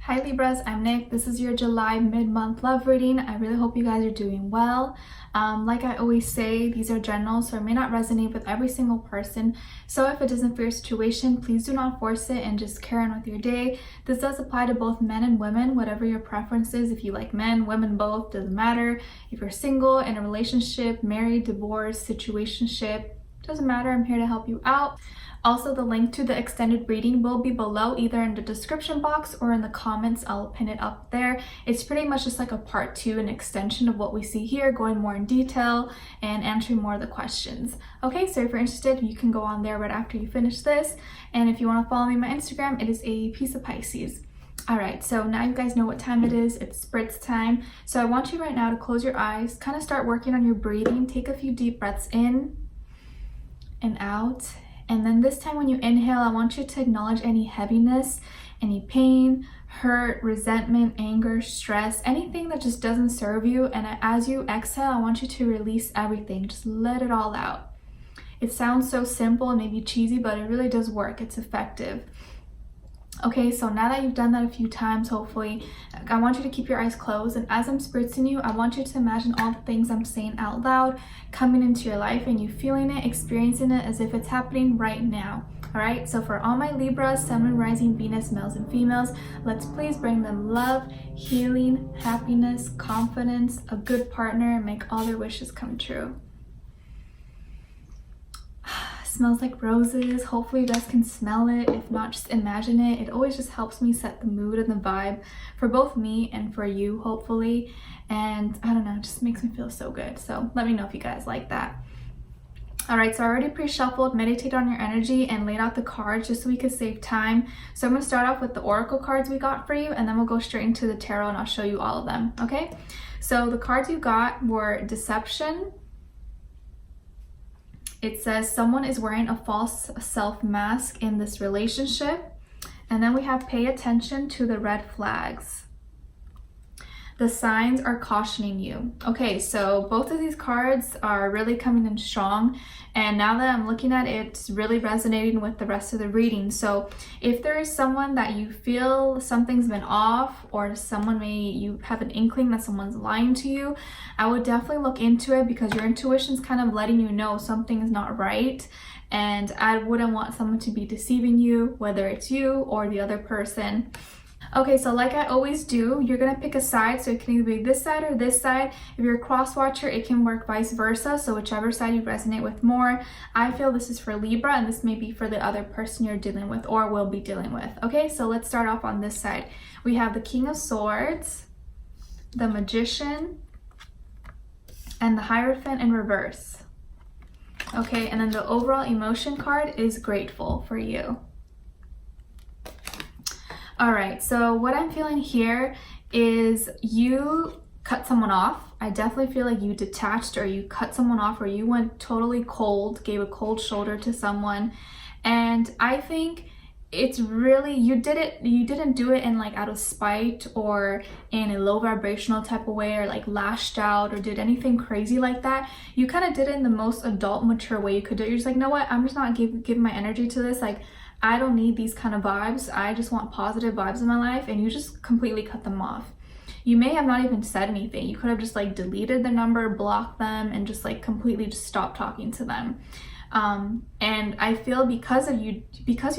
Hi Libras, I'm Nick. This is your July mid-month love reading. I really hope you guys are doing well. Like I always say, these are general, so it may not resonate with every single person. So if it doesn't fit your situation, please do not force it and just carry on with your day. This does apply to both men and women, whatever your preference is. If you like men, women, both, doesn't matter. If you're single, in a relationship, married, divorced, situationship, doesn't matter. I'm here to help you out. Also, the link to the extended reading will be below, either in the description box or in the comments. I'll pin it up there. It's pretty much just like a part 2, an extension of what we see here, going more in detail and answering more of the questions. Okay, so if you're interested, you can go on there right after you finish this. And if you want to follow me on my Instagram, it is a piece of Pisces. All right, so now you guys know what time it is. It's spritz time. So I want you right now to close your eyes, kind of start working on your breathing. Take a few deep breaths in and out. And then this time when you inhale, I want you to acknowledge any heaviness, any pain, hurt, resentment, anger, stress, anything that just doesn't serve you. And as you exhale, I want you to release everything. Just let it all out. It sounds so simple and maybe cheesy, but it really does work. It's effective. Okay, so now that you've done that a few times, hopefully, I want you to keep your eyes closed. And as I'm spritzing you, I want you to imagine all the things I'm saying out loud coming into your life and you feeling it, experiencing it as if it's happening right now. All right, so for all my Libras, Sun, Moon, Rising, Venus, males and females, let's please bring them love, healing, happiness, confidence, a good partner, and make all their wishes come true. Smells like roses. Hopefully you guys can smell it. If not, just imagine it. It always just helps me set the mood and the vibe for both me and for you, hopefully. And I don't know, it just makes me feel so good. So let me know if you guys like that. All right, so I already pre-shuffled, meditate on your energy, and laid out the cards just so we could save time. So I'm going to start off with the oracle cards we got for you, and then we'll go straight into the tarot and I'll show you all of them, okay? So the cards you got were Deception. It says someone is wearing a false self mask in this relationship. And then we have Pay attention to the red flags. The signs are cautioning you. Okay, so both of these cards are really coming in strong. And now that I'm looking at it, it's really resonating with the rest of the reading. So if there is someone that you feel something's been off, or you have an inkling that someone's lying to you, I would definitely look into it, because your intuition's kind of letting you know something is not right. And I wouldn't want someone to be deceiving you, whether it's you or the other person. Okay, so like I always do, you're going to pick a side, so it can either be this side or this side. If you're a cross watcher, it can work vice versa, so whichever side you resonate with more. I feel this is for Libra, and this may be for the other person you're dealing with or will be dealing with. Okay, so let's start off on this side. We have the King of Swords, the Magician, and the Hierophant in reverse. Okay, and then the overall emotion card is Grateful for you. All right, so what I'm feeling here is you cut someone off. I definitely feel like you detached, or you cut someone off, or you went totally cold, gave a cold shoulder to someone. And I think it's really, you didn't do it in like out of spite or in a low vibrational type of way, or like lashed out or did anything crazy like that. You kind of did it in the most adult, mature way you could do it. You're just like, you know what, I'm just not giving my energy to this. Like, I don't need these kind of vibes. I just want positive vibes in my life. And you just completely cut them off. You may have not even said anything. You could have just like deleted the number, blocked them, and just like completely just stopped talking to them. And I feel because you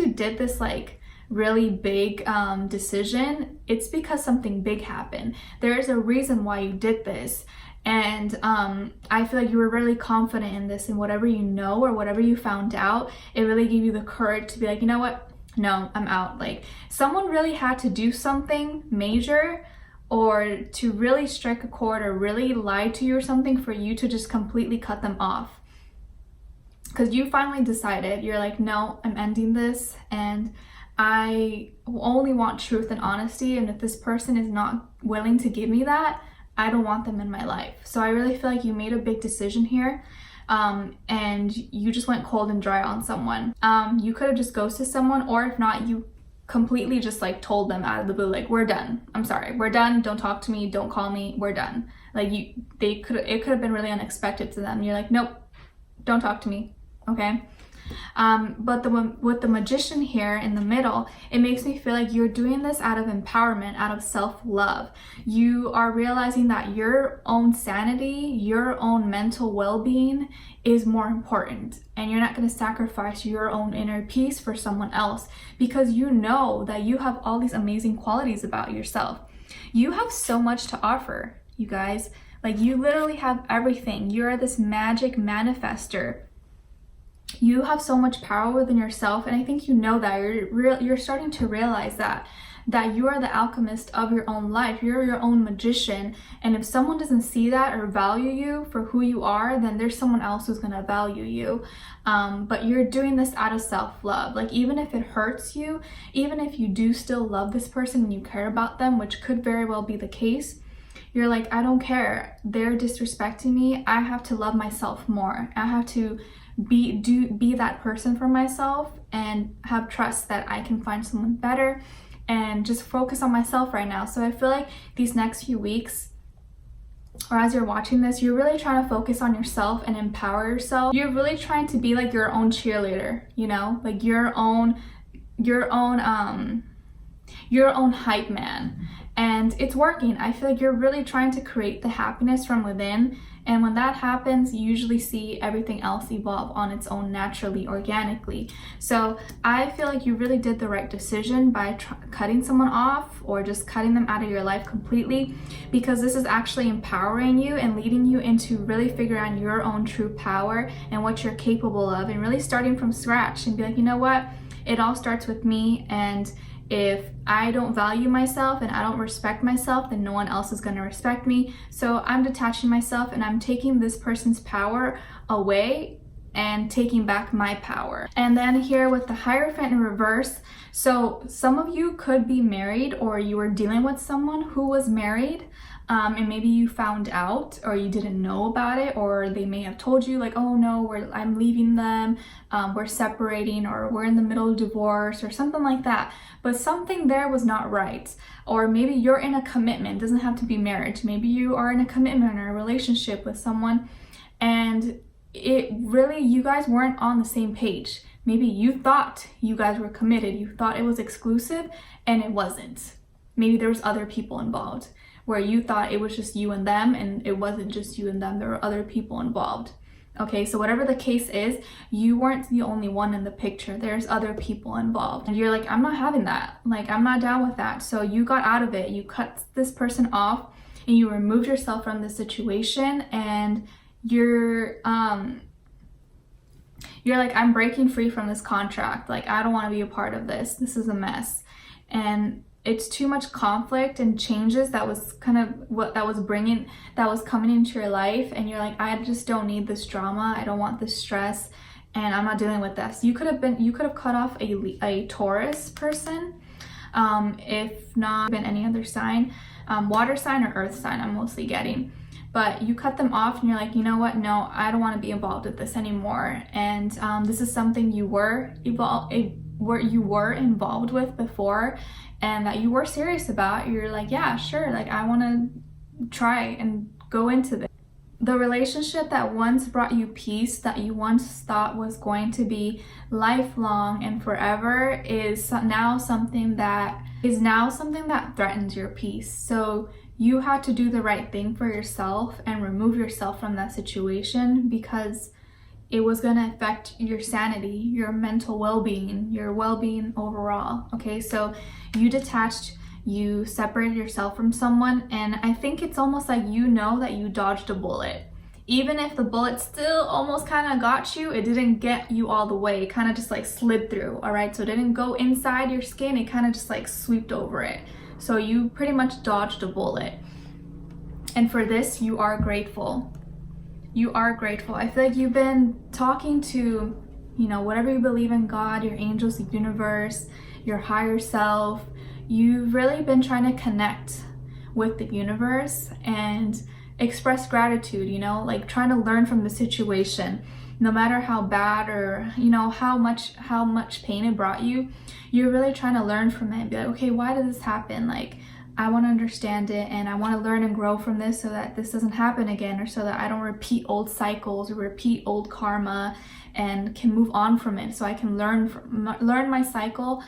did this like really big decision, it's because something big happened. There is a reason why you did this. And I feel like you were really confident in this, and whatever you know or whatever you found out, it really gave you the courage to be like, you know what? No, I'm out. Like, someone really had to do something major, or to really strike a chord, or really lie to you or something, for you to just completely cut them off. Because you finally decided, you're like, no, I'm ending this, and I only want truth and honesty. And if this person is not willing to give me that, I don't want them in my life. So I really feel like you made a big decision here, and you just went cold and dry on someone. You could have just ghosted someone, or if not, you completely just like told them out of the blue, like, we're done. I'm sorry, we're done. Don't talk to me. Don't call me. We're done. Like, it could have been really unexpected to them. You're like, nope, don't talk to me. Okay. But with the Magician here in the middle, it makes me feel like you're doing this out of empowerment, out of self-love. You are realizing that your own sanity, your own mental well-being is more important, and you're not going to sacrifice your own inner peace for someone else, because you know that you have all these amazing qualities about yourself. You have so much to offer, you guys. Like, you literally have everything. You're this magic manifester. You have so much power within yourself, and I think you know that. You're starting to realize that you are the alchemist of your own life. You're your own magician, and if someone doesn't see that or value you for who you are, then there's someone else who's gonna value you. But you're doing this out of self-love. Like, even if it hurts you, even if you do still love this person and you care about them, which could very well be the case, you're like, I don't care. They're disrespecting me. I have to love myself more. I have to be that person for myself and have trust that I can find someone better and just focus on myself right now. So I feel like these next few weeks, or as you're watching this, you're really trying to focus on yourself and empower yourself. You're really trying to be like your own cheerleader, you know, like your own hype man. And it's working. I feel like you're really trying to create the happiness from within. And when that happens, you usually see everything else evolve on its own naturally, organically. So I feel like you really did the right decision by cutting someone off or just cutting them out of your life completely, because this is actually empowering you and leading you into really figuring out your own true power and what you're capable of, and really starting from scratch and be like, you know what? It all starts with me, and if I don't value myself and I don't respect myself, then no one else is going to respect me. So I'm detaching myself and I'm taking this person's power away and taking back my power. And then here with the Hierophant in reverse, so some of you could be married, or you were dealing with someone who was married, and maybe you found out or you didn't know about it, or they may have told you like, oh no, I'm leaving them, we're separating, or we're in the middle of divorce or something like that. But something there was not right. Or maybe you're in a commitment, it doesn't have to be marriage. Maybe you are in a commitment or a relationship with someone, and you guys weren't on the same page. Maybe you thought you guys were committed, you thought it was exclusive, and it wasn't. Maybe there was other people involved, where you thought it was just you and them, and it wasn't just you and them, there were other people involved. Okay, so whatever the case is, you weren't the only one in the picture. There's other people involved. And you're like, I'm not having that. Like, I'm not down with that. So you got out of it. You cut this person off and you removed yourself from the situation, and you're like, I'm breaking free from this contract. Like, I don't want to be a part of this. This is a mess. And it's too much conflict and changes that was kind of what that was coming into your life, and you're like, I just don't need this drama, I don't want this stress, and I'm not dealing with this. You could have cut off a Taurus person, if not been any other sign, water sign or earth sign I'm mostly getting. But you cut them off and you're like, you know what, no, I don't want to be involved with this anymore. And this is something you were involved with before, and that you were serious about. You're like, yeah, sure, like I want to try and go into this. The relationship that once brought you peace, that you once thought was going to be lifelong and forever, is now something that threatens your peace. So you had to do the right thing for yourself and remove yourself from that situation, because it was going to affect your sanity, your mental well-being, your well-being overall. Okay, so you detached, you separated yourself from someone, and I think it's almost like you know that you dodged a bullet. Even if the bullet still almost kind of got you, it didn't get you all the way. It kind of just like slid through, all right? So it didn't go inside your skin, it kind of just like swept over it. So you pretty much dodged a bullet. And for this, you are grateful. You are grateful. I feel like you've been talking to, you know, whatever you believe in, God, your angels, the universe, your higher self. You've really been trying to connect with the universe and express gratitude, you know, like trying to learn from the situation. No matter how bad or, you know, how much pain it brought you, you're really trying to learn from it and be like, okay, why did this happen? Like, I want to understand it, and I want to learn and grow from this so that this doesn't happen again, or so that I don't repeat old cycles or repeat old karma, and can move on from it. So I can learn my cycle,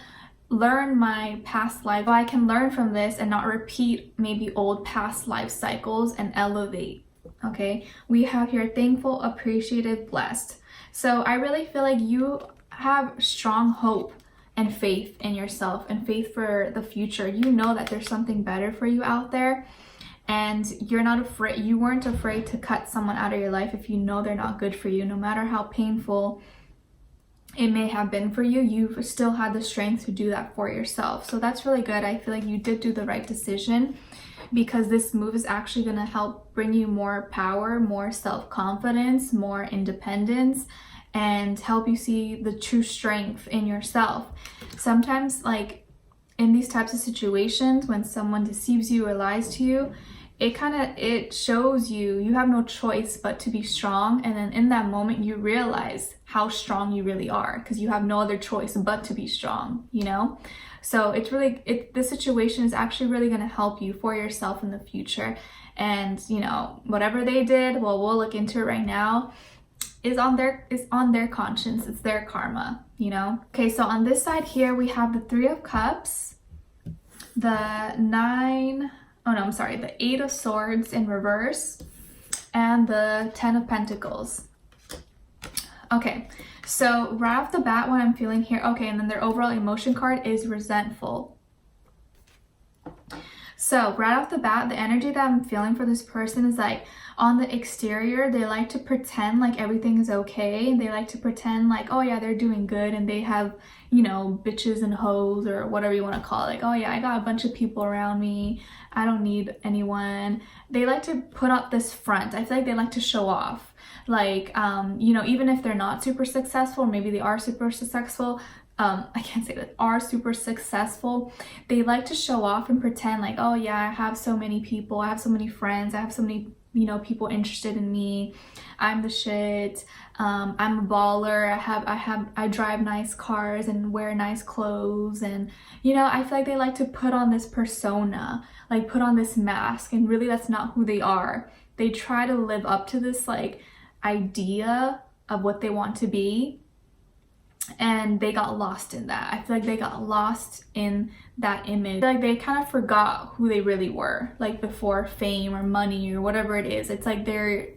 learn my past life. So I can learn from this and not repeat maybe old past life cycles, and elevate. Okay, we have here thankful, appreciative, blessed. So I really feel like you have strong hope and faith in yourself and faith for the future. You know that there's something better for you out there, and you're not afraid. You weren't afraid to cut someone out of your life if you know they're not good for you. No matter how painful it may have been for you, you've still had the strength to do that for yourself. So that's really good. I feel like you did do the right decision, because this move is actually going to help bring you more power, more self-confidence, more independence, and help you see the true strength in yourself. Sometimes, like in these types of situations, when someone deceives you or lies to you, it shows you have no choice but to be strong. And then in that moment, you realize how strong you really are, because you have no other choice but to be strong, you know? So it's really, this situation is actually really going to help you for yourself in the future. And, you know, whatever they did, well, we'll look into it right now, is on their conscience. It's their karma, you know? Okay, so on this side here, we have the Three of Cups, the Eight of Swords in reverse, and the Ten of Pentacles. Okay, so right off the bat, what I'm feeling here, okay, and then their overall emotion card is resentful. So right off the bat, the energy that I'm feeling for this person is like, on the exterior, they like to pretend like everything is okay. They like to pretend like, oh yeah, they're doing good, and they have, you know, bitches and hoes, or whatever you want to call it. Like, oh yeah, I got a bunch of people around me. I don't need anyone. They like to put up this front. I feel like they like to show off. Like, you know, even if they're not super successful, maybe they are super successful, I can't say that, are super successful, they like to show off and pretend like, oh yeah, I have so many people, I have so many friends, I have so many, you know, people interested in me, I'm the shit, I'm a baller, I drive nice cars and wear nice clothes, and, you know, I feel like they like to put on this persona, like put on this mask, and really that's not who they are. They try to live up to this like idea of what they want to be, and they got lost in that. I feel like they got lost in that image. I feel like they kind of forgot who they really were, like before fame or money or whatever it is. It's like they're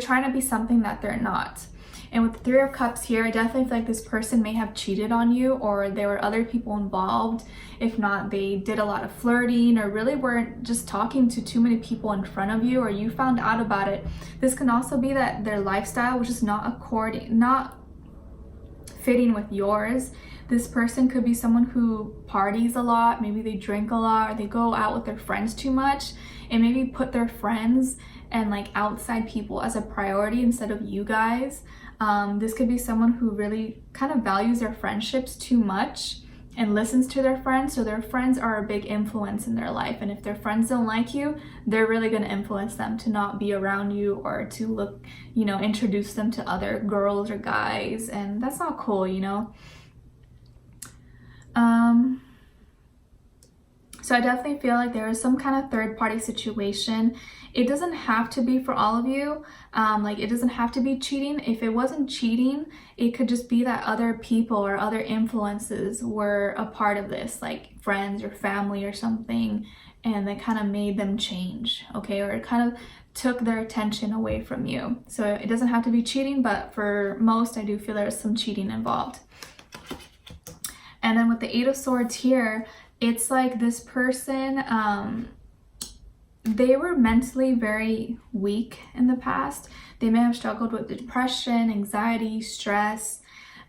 trying to be something that they're not. And with the Three of Cups here, I definitely feel like this person may have cheated on you, or there were other people involved. If not, they did a lot of flirting, or really weren't just talking to too many people in front of you, or you found out about it. This can also be that their lifestyle was just not fitting with yours. This person could be someone who parties a lot, maybe they drink a lot, or they go out with their friends too much, and maybe put their friends and like outside people as a priority instead of you guys. This could be someone who really kind of values their friendships too much and listens to their friends, so their friends are a big influence in their life, and if their friends don't like you, they're really going to influence them to not be around you, or to look, you know, introduce them to other girls or guys, and that's not cool, you know. So I definitely feel like there is some kind of third-party situation. It doesn't have to be for all of you. Like, it doesn't have to be cheating. If it wasn't cheating, it could just be that other people or other influences were a part of this, like friends or family or something, and they kind of made them change, okay? Or it kind of took their attention away from you. So it doesn't have to be cheating, but for most, I do feel there's some cheating involved. And then with the Eight of Swords here, it's like this person, they were mentally very weak in the past. They may have struggled with depression, anxiety, stress,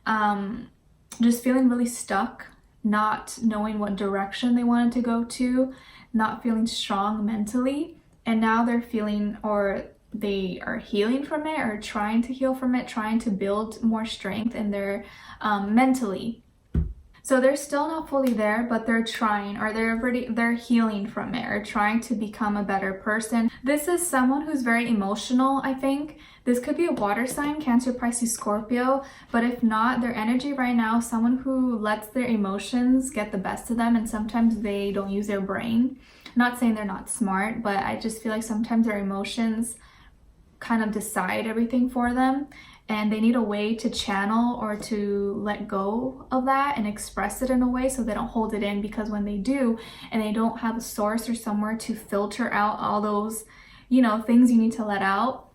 just feeling really stuck, not knowing what direction they wanted to go to, not feeling strong mentally. And now they're feeling, or they are healing from it, or trying to heal from it, trying to build more strength in their mentally. So they're still not fully there, but they're trying, or they're healing from it, or trying to become a better person. This is someone who's very emotional, I think. This could be a water sign, Cancer, Pisces, Scorpio, but if not, their energy right now, someone who lets their emotions get the best of them, and sometimes they don't use their brain. I'm not saying they're not smart, but I just feel like sometimes their emotions kind of decide everything for them, and they need a way to channel or to let go of that and express it in a way so they don't hold it in, because when they do and they don't have a source or somewhere to filter out all those, you know, things you need to let out,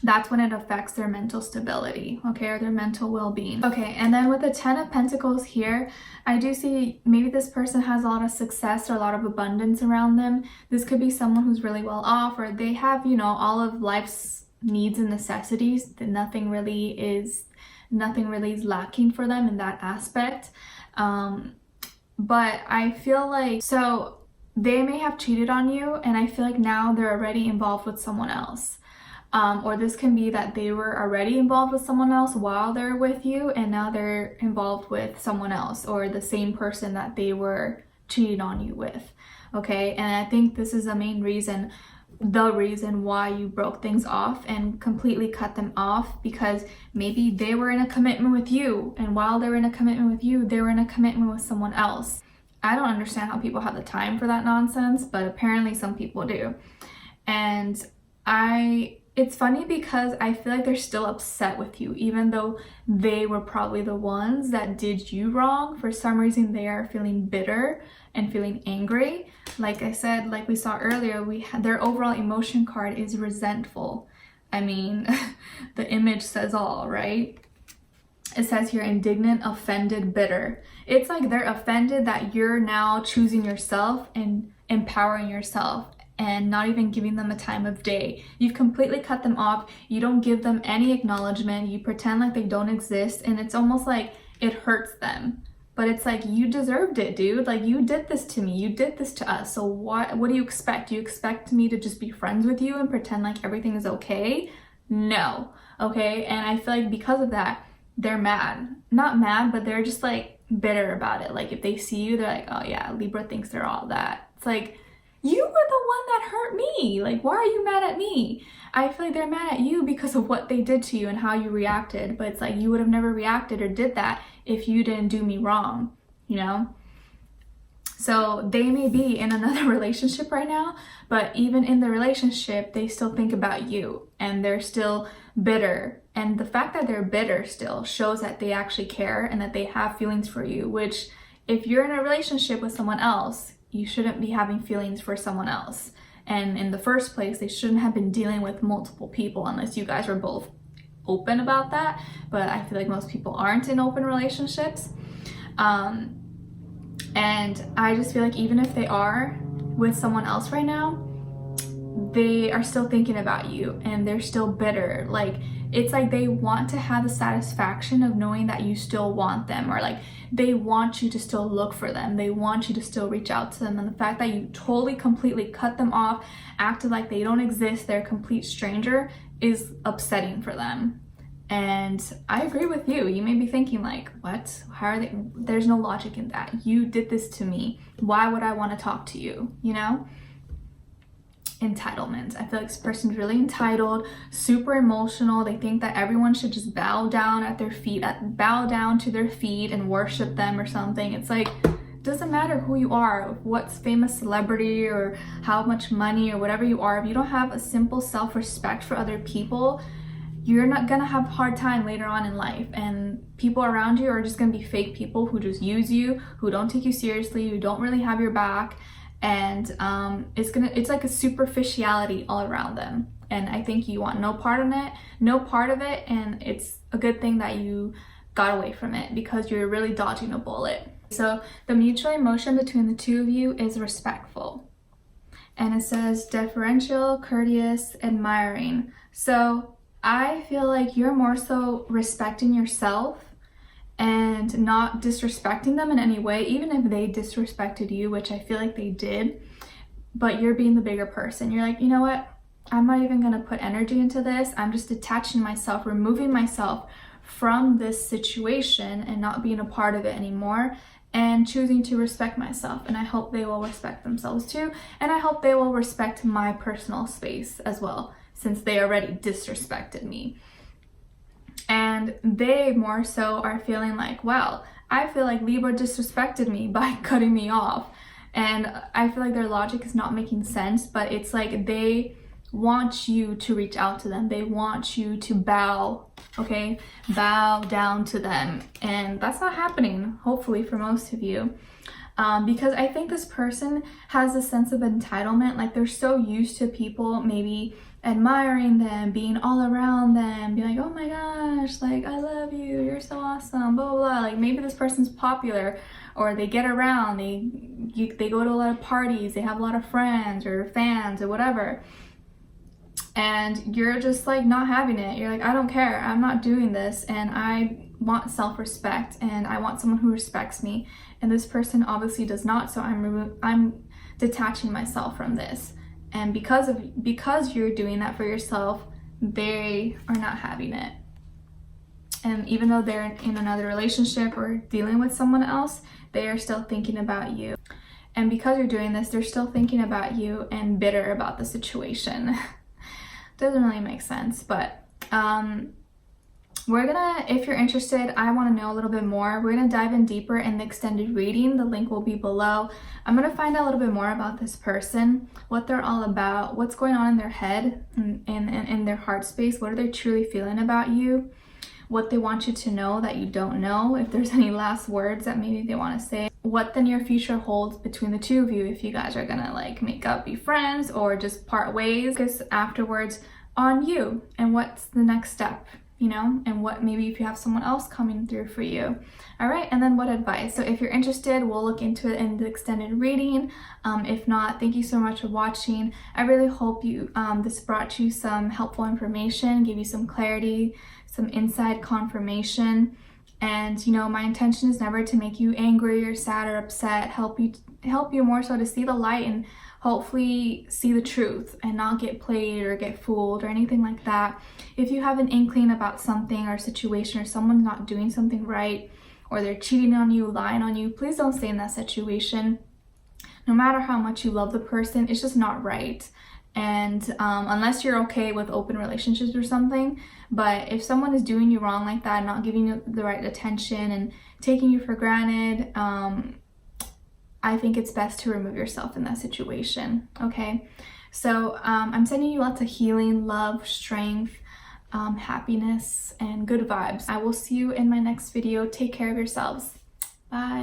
that's when it affects their mental stability, okay, or their mental well-being. Okay, and then with the 10 of Pentacles here, I do see maybe this person has a lot of success or a lot of abundance around them. This could be someone who's really well off, or they have, you know, all of life's needs and necessities, that nothing really is lacking for them in that aspect. But I feel like, so they may have cheated on you, and I feel like now they're already involved with someone else. Or this can be that they were already involved with someone else while they're with you, and now they're involved with someone else, or the same person that they were cheating on you with. Okay, and I think this is the main reason, the reason why you broke things off and completely cut them off, because maybe they were in a commitment with you, and while they were in a commitment with you, they were in a commitment with someone else. I don't understand how people have the time for that nonsense, but apparently some people do. And it's funny because I feel like they're still upset with you, even though they were probably the ones that did you wrong. For some reason, they are feeling bitter and feeling angry. Like I said, like we saw earlier, their overall emotion card is resentful. I mean, the image says all, right? It says here, indignant, offended, bitter. It's like they're offended that you're now choosing yourself and empowering yourself, and not even giving them a time of day. You've completely cut them off. You don't give them any acknowledgement. You pretend like they don't exist, and it's almost like it hurts them. But it's like, you deserved it, dude. Like, you did this to me. You did this to us. So what do you expect? Do you expect me to just be friends with you and pretend like everything is okay? No. Okay? And I feel like because of that, they're mad. Not mad, but they're just like bitter about it. Like, if they see you, they're like, oh yeah, Libra thinks they're all that. It's like, you were the one that hurt me. Like, why are you mad at me? I feel like they're mad at you because of what they did to you and how you reacted. But it's like, you would have never reacted or did that if you didn't do me wrong, you know? So they may be in another relationship right now, but even in the relationship, they still think about you, and they're still bitter. And the fact that they're bitter still shows that they actually care and that they have feelings for you, which if you're in a relationship with someone else, you shouldn't be having feelings for someone else. And in the first place, they shouldn't have been dealing with multiple people unless you guys were both open about that. But I feel like most people aren't in open relationships. And I just feel like even if they are with someone else right now, they are still thinking about you, and they're still bitter. Like, it's like they want to have the satisfaction of knowing that you still want them, or like they want you to still look for them. They want you to still reach out to them. And the fact that you totally, completely cut them off, acted like they don't exist, they're a complete stranger, is upsetting for them. And I agree with you. You may be thinking like, what? How are they? There's no logic in that. You did this to me. Why would I want to talk to you? You know? Entitlement. I feel like this person's really entitled, super emotional. They think that everyone should just bow down at their feet, bow down to their feet and worship them or something. It's like, doesn't matter who you are, what's famous celebrity or how much money or whatever you are. If you don't have a simple self-respect for other people, you're not gonna have a hard time later on in life. And people around you are just gonna be fake people who just use you, who don't take you seriously, who don't really have your back. And it's like a superficiality all around them, and I think you want no part of it, and it's a good thing that you got away from it, because you're really dodging a bullet. So the mutual emotion between the two of you is respectful, and it says deferential, courteous, admiring. So I feel like you're more so respecting yourself and not disrespecting them in any way, even if they disrespected you, which I feel like they did, but you're being the bigger person. You're like, you know what? I'm not even gonna put energy into this. I'm just detaching myself, removing myself from this situation and not being a part of it anymore, and choosing to respect myself. And I hope they will respect themselves too, and I hope they will respect my personal space as well, since they already disrespected me. And they more so are feeling like, wow, I feel like Libra disrespected me by cutting me off. And I feel like their logic is not making sense, but it's like they want you to reach out to them. They want you to bow, okay? Bow down to them. And that's not happening, hopefully, for most of you. Because I think this person has a sense of entitlement. Like, they're so used to people maybe admiring them, being all around them, being like, oh my gosh, like, I love you, you're so awesome, blah, blah, blah. Like, maybe this person's popular, or they get around, they go to a lot of parties, they have a lot of friends or fans or whatever. And you're just like not having it. You're like, I don't care, I'm not doing this, and I want self-respect, and I want someone who respects me. And this person obviously does not, so I'm detaching myself from this. And because you're doing that for yourself, they are not having it. And even though they're in another relationship or dealing with someone else, they are still thinking about you. And because you're doing this, they're still thinking about you and bitter about the situation. Doesn't really make sense, but we're gonna, if you're interested, I want to know a little bit more. We're gonna dive in deeper in the extended reading. The link will be below. I'm gonna find out a little bit more about this person, what they're all about, what's going on in their head and in their heart space. What are they truly feeling about you? What they want you to know that you don't know, if there's any last words that maybe they want to say. What the near future holds between the two of you, if you guys are gonna like make up, be friends, or just part ways. Focus afterwards on you and what's the next step, you know, and what maybe if you have someone else coming through for you. All right, and then what advice. So if you're interested, we'll look into it in the extended reading. If not, thank you so much for watching. I really hope this brought you some helpful information, give you some clarity, some inside confirmation. And you know, my intention is never to make you angry or sad or upset. Help you more so to see the light and hopefully see the truth and not get played or get fooled or anything like that. If you have an inkling about something or situation, or someone's not doing something right, or they're cheating on you, lying on you, please don't stay in that situation. No matter how much you love the person, it's just not right. And unless you're okay with open relationships or something, but if someone is doing you wrong like that, not giving you the right attention and taking you for granted, I think it's best to remove yourself in that situation, okay? So I'm sending you lots of healing, love, strength, happiness, and good vibes. I will see you in my next video. Take care of yourselves. Bye.